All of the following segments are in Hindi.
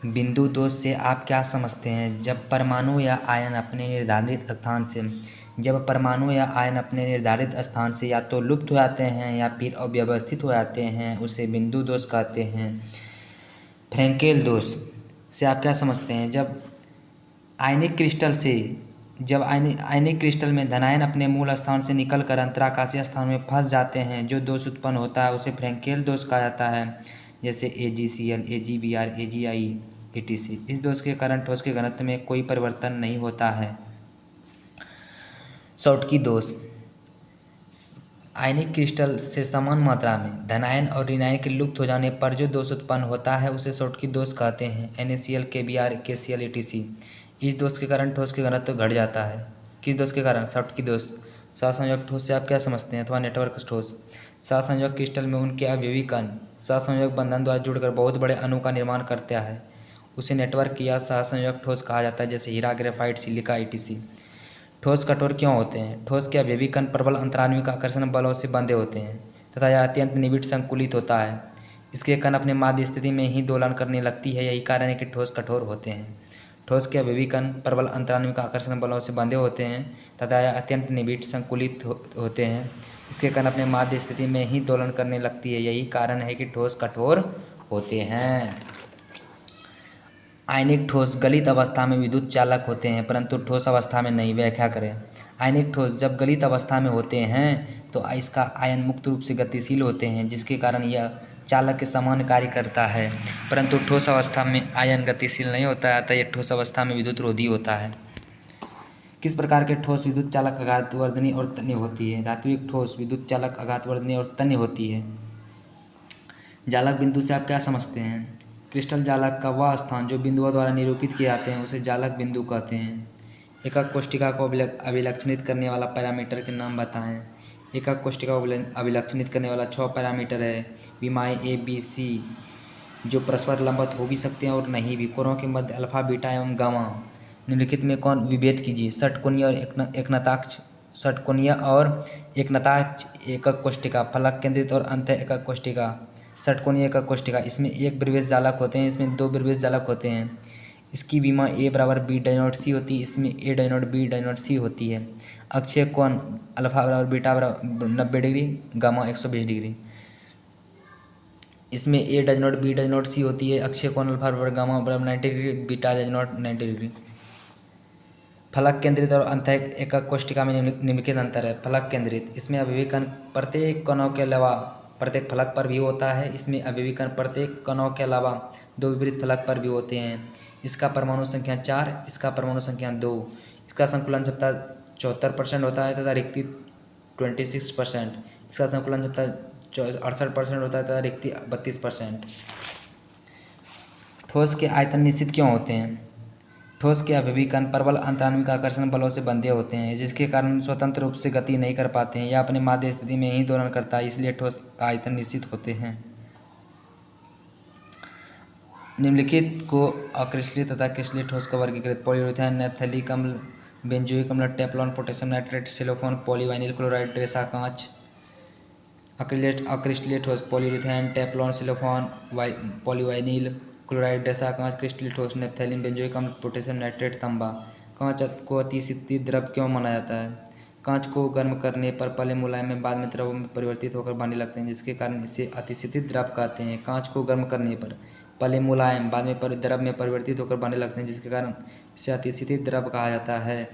बिंदु दोष से आप क्या समझते हैं? जब परमाणु या आयन अपने निर्धारित स्थान से या तो लुप्त हो जाते हैं या फिर अव्यवस्थित हो जाते हैं, उसे बिंदु दोष कहते हैं। फ्रैंकेल दोष से आप क्या समझते हैं? जब आयनिक क्रिस्टल में धनायन अपने मूल स्थान से निकलकर अंतराकाशीय स्थान में फंस जाते हैं, जो दोष उत्पन्न होता है उसे फ्रैंकेल दोष कहा जाता है, जैसे AgCl, AgBr, AgI, etc। इस दोष के कारण ठोस के घनत्व में कोई परिवर्तन नहीं होता है। शॉटकी दोष, आयनिक क्रिस्टल से समान मात्रा में धनायन और ऋणायन के लुप्त हो जाने पर जो दोष उत्पन्न होता है उसे शॉटकी दोष कहते हैं। NaCl, KBr, KCl, etc। इस दोष के कारण ठोस के घनत्व घट जाता है। किस दोष के कारण? शॉटकी दोष। सहसंयोजक ठोस से आप क्या समझते हैं? अथवा नेटवर्क ठोस, सहसंयोजक क्रिस्टल में उनके अवयवी कण सहसंयोजक बंधन द्वारा जुड़कर बहुत बड़े अणु का निर्माण करता है, उसे नेटवर्क या सहसंयोजक ठोस कहा जाता है, जैसे हीरा, ग्रेफाइट, सिलिका, etc। ठोस कठोर क्यों होते हैं? ठोस के अवयवी कण प्रबल अंतराण्विक आकर्षण बलों से बंधे होते हैं तथा यह अत्यंत निबिड़ संकुलित होता है। इसके कण अपने माध्य स्थिति में ही दोलन करने लगती है, यही कारण है कि ठोस कठोर होते हैं। ठोस के अवयवी कण प्रबल अंतराण्विक आकर्षण बलों से बंधे होते हैं तथा यह अत्यंत निबिड़ संकुलित होते हैं। इसके कण अपने माध्य स्थिति में ही दोलन करने लगती है, यही कारण है कि ठोस कठोर होते हैं। आयनिक ठोस गलित अवस्था में विद्युत चालक होते हैं परंतु ठोस अवस्था में नहीं। व्याख्या करें। आयनिक ठोस जब गलित अवस्था में होते हैं तो इसका आयन मुक्त रूप से गतिशील होते हैं, जिसके कारण यह चालक के समान कार्य करता है, परंतु ठोस अवस्था में आयन गतिशील नहीं होता है, अतः यह ठोस अवस्था में विद्युत रोधी होता है। किस प्रकार के ठोस विद्युत चालक, आघातवर्धनी और तन्य होती है? धात्विक ठोस विद्युत चालक, आघातवर्धनी और तन्य होती है। जालक बिंदु से आप क्या समझते हैं? क्रिस्टल जालक का वह स्थान जो बिंदुओं द्वारा निरूपित किए जाते हैं उसे जालक बिंदु कहते हैं। एकक कोष्ठिका को अभिलक्षणित करने वाला पैरामीटर के नाम बताएं। एकक कोष्ठिका को अभिलक्षणित करने वाला 6 पैरामीटर है। विमाएं ABC जो परस्पर लंबवत हो भी सकते हैं और नहीं भी। कोणों के मध्य अल्फा, बीटा एवं गामा। निम्नलिखित में कौन विभेद कीजिए? षटकोणीय और एकनताक्ष एकक कोष्ठिका, फलक केंद्रित और अंत एकक कोष्ठिका। षटकोणीय एकक कोष्ठिका, इसमें एक विभेद जालक होते हैं, इसमें 2 विभेद जालक होते हैं। इसकी विमा A बराबर B डाइनोड C होती है, इसमें A डाइनोड B डाइनोड C होती है। अक्षीय कोण अल्फा बराबर बीटा बराबर 90 डिग्री, गामा 120 डिग्री। इसमें A डाइनोड B डाइनोड C होती है। अक्षीय कोण अल्फा बराबर गामा बराबर 90 डिग्री, बीटा डाइनोड 90 डिग्री। फलक केंद्रित और अंत एकक कोष्ठिका में निम्नलिखित अंतर है। फलक केंद्रित, इसमें अवयवी कण प्रत्येक कणों के अलावा प्रत्येक फलक पर भी होता है। इसमें अवयवी कण प्रत्येक कणों के अलावा 2 विपरीत फलक पर भी होते हैं। इसका परमाणु संख्या 4, इसका परमाणु संख्या 2। इसका संकुलन जबता 74% होता है तथा रिक्ति 26%। इसका संकुलन जबता 68% होता है तथा रिक्ति 32%। ठोस के आयतन निश्चित क्यों होते हैं? ठोस के अवयवी कण प्रबल अंतराण्विक आकर्षण बलों से बंधे होते हैं, जिसके कारण स्वतंत्र रूप से गति नहीं कर पाते हैं। यह अपने माध्य स्थिति में ही दोलन करता है, इसलिए ठोस का आयतन निश्चित होते हैं। निम्नलिखित को अक्रिस्टलीय तथा क्रिस्टलीय ठोस का वर्गीकृत। पॉलीयूरेथेन, नैप्थेलिक अम्ल, बेंजोइक अम्ल, Teflon, potassium nitrate, cellophane, polyvinyl chloride, रेसा कांच। अक्रिस्टलीय ठोस polyurethane, Teflon, cellophane, polyvinyl chloride, रेसा कांच। क्रिस्टलीय ठोस नैप्थेलिन, बेंजोइक अम्ल, पोटेशियम नाइट्रेट, तांबा। कांच को अतिशीतित द्रव क्यों माना जाता है? कांच को गर्म करने पर पहले मुलायम में बाद में द्रव में परिवर्तित होकर बनने लगते हैं, जिसके कारण इसे अतिशीतित द्रव कहते हैं। कांच को गर्म करने पर पहले मुलायम बाद में द्रव में परिवर्तित होकर बनने लगते हैं, जिसके कारण इसे अतिशीतित द्रव कहा जाता है।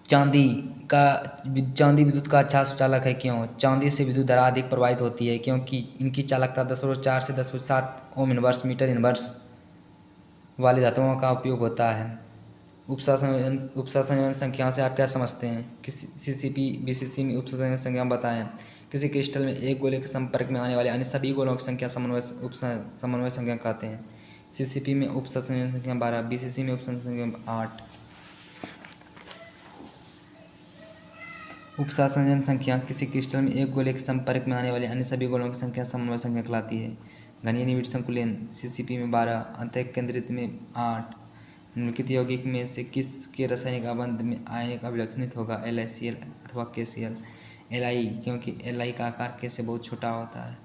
चांदी विद्युत का अच्छा सुचालक है क्यों? चांदी से विद्युत धारा अधिक प्रवाहित होती है क्योंकि इनकी चालकता 10⁴ से 10⁷ ओम इनवर्स मीटर इनवर्स वाली धातुओं का उपयोग होता है। उपसंयोजन संख्याओं से आप क्या समझते हैं? CCP BCC में उपसंयोजन संख्या बताएं। किसी क्रिस्टल में एक गोले के संपर्क में आने वाले अन्य सभी गोलों की संख्या समन्वय संख्या कहते हैं। CCP में उपसंयोजन संख्या 12, BCC में उपसंयोजन संख्या 8। उपसंयोजन संख्या किसी क्रिस्टल में एक गोले के संपर्क में आने वाले अन्य सभी गोलों की संख्या समन्वय संख्या कहलाती है। घनीय निबिड़ संकुलन CCP में 12, अंतः केंद्रित में 8। निम्नलिखित यौगिक में से किसके रासायनिक आबंध में आयनिक अभिलक्षणित होगा? LiCl अथवा KCl? Li, क्योंकि Li का आकार K से बहुत छोटा होता है।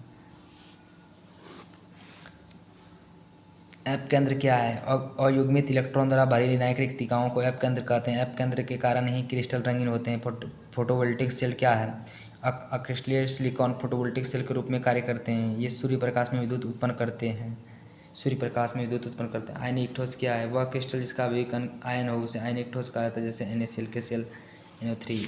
ऐप केंद्र क्या है? अयुग्मित इलेक्ट्रॉन द्वारा भरी निर्णायक रिक्तिकाओं को ऐप केंद्र कहते हैं। ऐप केंद्र के कारण ही क्रिस्टल रंगीन होते हैं। फोटोवोल्टिक सेल क्या है? अक्रिस्टलीय सिलिकॉन फोटोवोल्टिक सेल के रूप में कार्य करते हैं। ये सूर्य प्रकाश में विद्युत उत्पन्न करते हैं। आयनिक ठोस क्या है? वह क्रिस्टल जिसका विकर्ण आयन हो उसे आयनिक ठोस कहा जाता है, जैसे NaCl KCl NO3।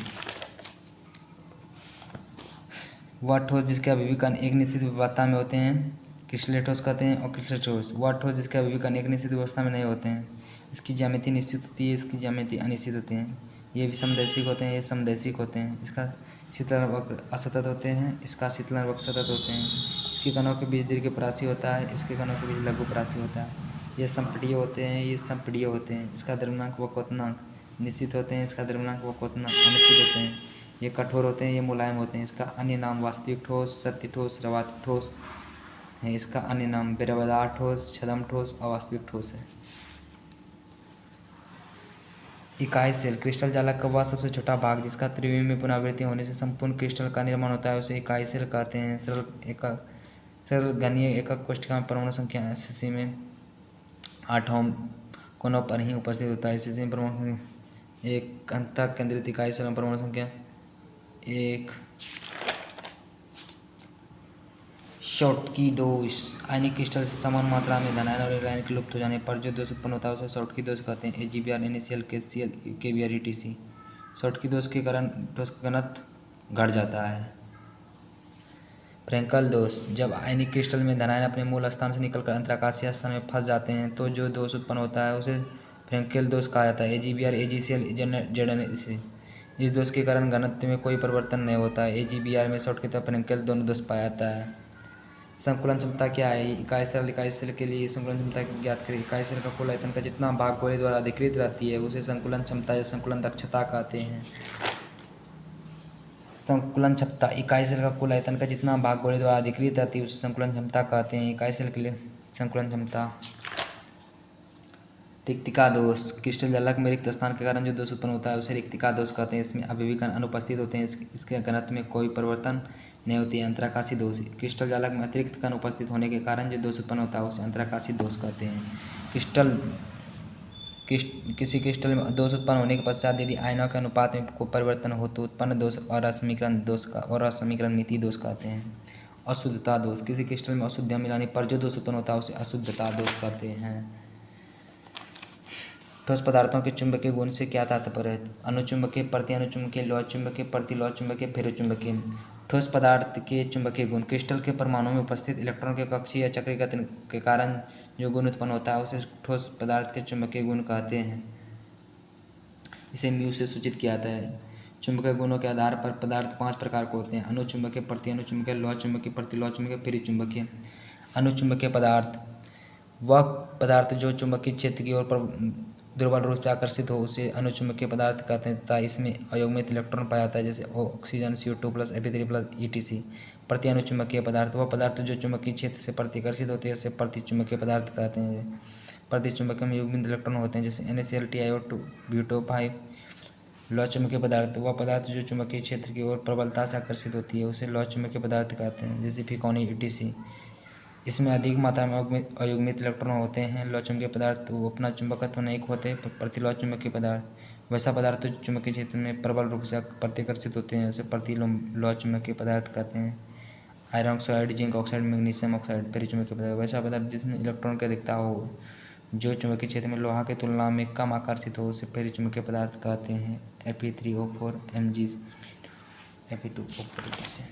वह ठोस जिसके अभिविकर्ण एक निश्चित व्यवस्था में होते हैं क्रिस्टलीय ठोस कहते हैं। और क्रिस्टल ठोस वह ठोस जिसके अभिविकर्ण एक निश्चित व्यवस्था में नहीं होते हैं। इसकी ज्यामिति निश्चित होती है, इसकी ज्यामिति अनिश्चित होती है। ये विषमदैशिक होते हैं, ये समदैशिक होते हैं। इसका शीतलन वक्र असतत होते हैं, इसका शीतलन वक्र सतत होते हैं। इसके कणों के बीच दीर्घपरासी होता है, इसके कणों के बीच लघुपरासी होता है। ये संपीडीय होते हैं, ये संपीडीय होते हैं। इसका द्रव्यमानक व क्वथनांक निश्चित होते हैं, इसका द्रव्यमानक व क्वथनांक अनिश्चित होते हैं। ये कठोर होते हैं, ये मुलायम होते हैं। इसका अन्य नाम वास्तविक ठोस, सत्य ठोस, रवातिक ठोस है। इसका अन्य नाम बिरबदार ठोस, छद्म ठोस, अवास्तविक ठोस है। इकाई सेल क्रिस्टल जालक का वह सबसे छोटा भाग जिसका त्रिविमीय पुनरावृत्ति होने से संपूर्ण क्रिस्टल का निर्माण होता है उसे इकाई सेल कहते हैं। सरल घनीय एकक कोशिका में परमाणु संख्या 80 में 8 कोनों पर ही उपस्थित होता है। इसी में परमाणु एक अंतः केंद्रित इकाई सेल में परमाणु संख्या 1। शॉटकी दोष आयनिक क्रिस्टल से समान मात्रा में धनायन और ऋणायन के लुप्त हो जाने पर जो दोष उत्पन्न होता है उसे शॉटकी दोष कहते हैं। AgBr NaCl KCl KBr ETC। Schottky दोष के कारण ठोस का घनत्व घट जाता है। फ्रेंकल दोष जब आयनिक क्रिस्टल में धनायन अपने मूल स्थान से निकलकर अंतराकाशीय स्थान में फंस जाते हैं तो जो दोष उत्पन्न होता है उसे फ्रेंकेल दोष कहा जाता है। AgBr AgCl ZnC। इस दोष के कारण घनत्व में कोई परिवर्तन नहीं होता है। AgBr में शॉटकी तथा फ्रेंकेल दोनों दोष पाया जाता है। संकुलन क्षमता क्या है? इकाई सेल के लिए संकुलन क्षमता ज्ञात करें। इकाई सेल का कुल आयतन का जितना भाग गोले द्वारा अधिकृत रहती है उसे संकुलन क्षमता या संकुलन दक्षता कहते हैं। संकुलन क्षमता इकाई सेल का कुल आयतन का जितना भाग गोले द्वारा अधिकृत रहती है उसे संकुलन क्षमता कहते हैं। इकाई सेल के लिए संकुलन क्षमता। रिक्तिका दोष क्रिस्टल जालक में रिक्त स्थान के कारण जो दोष उत्पन्न होता है उसे रिक्तिका दोष कहते हैं। इसमें अभिविकर्ण अनुपस्थित होते हैं, इसके घनत्व में कोई परिवर्तन नहीं होती है। अंतराकाशी दोष क्रिस्टल जालक में अतिरिक्त कण उपस्थित होने के कारण जो दोष उत्पन्न होता है उसे अंतराकाशी दोष कहते हैं। किसी क्रिस्टल में दोष उत्पन्न होने के पश्चात यदि आयनों के अनुपात में कोई परिवर्तन हो तो उत्पन्न दोष और असमीकरण मिति दोष कहते हैं। अशुद्धता दोष किसी क्रिस्टल में अशुद्धियाँ मिलाने पर जो दोष उत्पन्न होता है उसे अशुद्धता दोष कहते हैं। ठोस पदार्थों के चुंबकीय गुण से क्या तात्पर्य है? अनुचुंबकीय, प्रति अनुचुंबकीय, लौह चुंबकीय, प्रति लौह चुंबकीय, फेरोचुंबकीय। ठोस पदार्थ के चुंबकीय गुण क्रिस्टल के परमाणु में उपस्थित इलेक्ट्रॉन के कक्षीय या चक्रीकरण के कारण जो गुण उत्पन्न होता है उसे ठोस पदार्थ के चुंबकीय गुण कहते हैं। इसे म्यू से सूचित किया जाता है। चुंबकीय गुणों के आधार पर पदार्थ 5 प्रकार के होते हैं: अनुचुंबकीय, प्रति अनुचुंबकीय, लौह चुंबकीय, प्रति लौह चुंबकीय, फेरोचुंबकीय। अनुचुंबकीय पदार्थ वह पदार्थ जो चुंबकीय क्षेत्र की ओर दुर्बल रूप से आकर्षित हो उसे अनुचुंबकीय पदार्थ कहते हैं तथा इसमें अयुग्मित इलेक्ट्रॉन पाया जाता है, जैसे ऑक्सीजन, CO2+, Fe3+ ETC। प्रति अनुचुंबकीय पदार्थ वह पदार्थ जो चुंबकीय क्षेत्र से प्रतिकर्षित होते हैं उसे प्रतिचुंबकीय पदार्थ कहते हैं। प्रतिचुंबकीय में युग्मित इलेक्ट्रॉन होते हैं, जैसे NaCl TiO2 BuTO5। लौह चुंबकीय पदार्थ वह पदार्थ जो चुंबकीय क्षेत्र की ओर प्रबलता से आकर्षित होती है उसे लौह चुंबकीय पदार्थ कहते हैं, जैसे फिकॉनी ETC। इसमें अधिक मात्रा में अयुग्मित इलेक्ट्रॉन होते हैं। लौह चुंबकीय पदार्थ वो अपना चुंबकत्व नहीं खोते। प्रतिलौह चुंबकीय पदार्थ वैसा पदार्थ जो चुंबकीय क्षेत्र में प्रबल रूप से प्रतिकर्षित होते हैं उसे प्रतिलौह चुंबकीय पदार्थ कहते हैं। Iron oxide, zinc oxide, magnesium oxide. फेरोचुंबकीय पदार्थ वैसा पदार्थ जिसमें इलेक्ट्रॉन की अधिकता हो, जो चुंबकीय क्षेत्र में लोहा की तुलना में कम आकर्षित हो उसे फेरोचुंबकीय पदार्थ कहते हैं। Fe3O4 Mg Fe2O4 से